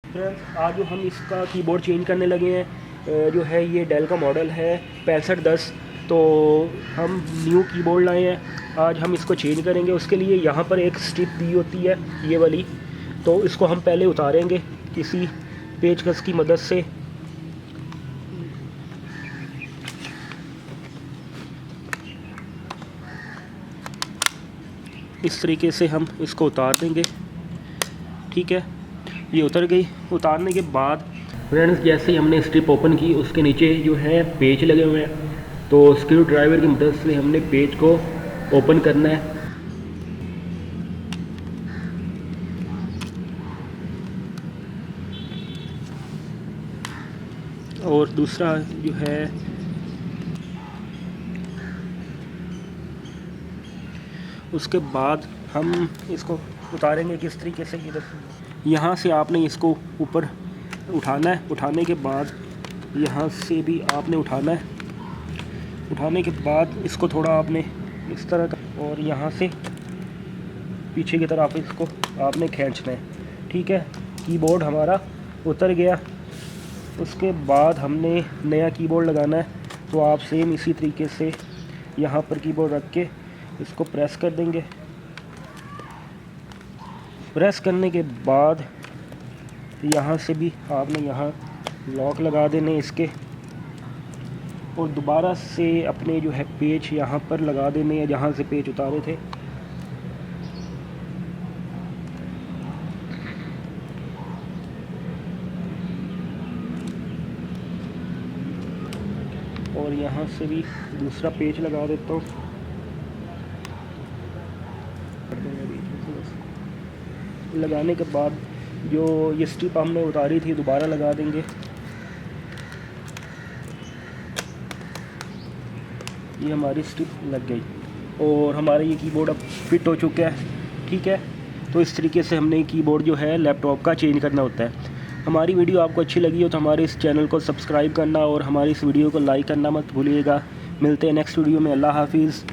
Friends आज जो हम इसका कीबोर्ड चेंज करने लगे हैं जो है ये डेल का मॉडल है 6510। तो हम न्यू कीबोर्ड लाए हैं, आज हम इसको चेंज करेंगे। उसके लिए यहाँ पर एक स्ट्रिप दी होती है ये वाली, तो इसको हम पहले उतारेंगे किसी पेचकस की मदद से। इस तरीके से हम इसको उतार देंगे, ठीक है। ये उतर गई। उतारने के बाद फ्रेंड्स जैसे ही हमने स्ट्रिप ओपन की उसके नीचे जो है पेच लगे हुए हैं, तो स्क्रू ड्राइवर की मदद से हमने पेच को ओपन करना है। और दूसरा जो है उसके बाद हम इसको उतारेंगे किस तरीके से। यहाँ से आपने इसको ऊपर उठाना है, उठाने के बाद यहाँ से भी आपने उठाना है। उठाने के बाद इसको थोड़ा आपने इस तरह का और यहाँ से पीछे की तरफ इसको आपने खींचना है, ठीक है। कीबोर्ड हमारा उतर गया। उसके बाद हमने नया कीबोर्ड लगाना है, तो आप सेम इसी तरीके से यहाँ पर कीबोर्ड रख के इसको प्रेस कर देंगे। प्रेस करने के बाद यहाँ से भी आपने यहाँ लॉक लगा देने इसके, और दोबारा से अपने जो है पेच यहाँ पर लगा देने हैं जहाँ से पेच उतारे थे। और यहाँ से भी दूसरा पेच लगा देता हूँ। लगाने के बाद जो ये स्ट्रिप हमने उतारी थी दोबारा लगा देंगे। ये हमारी स्ट्रिप लग गई और हमारा ये कीबोर्ड अब फिट हो चुका है, ठीक है। तो इस तरीके से हमने कीबोर्ड जो है लैपटॉप का चेंज करना होता है। हमारी वीडियो आपको अच्छी लगी हो तो हमारे इस चैनल को सब्सक्राइब करना और हमारी इस वीडियो को लाइक करना मत भूलिएगा। मिलते हैं नेक्स्ट वीडियो में। अल्लाह हाफिज़।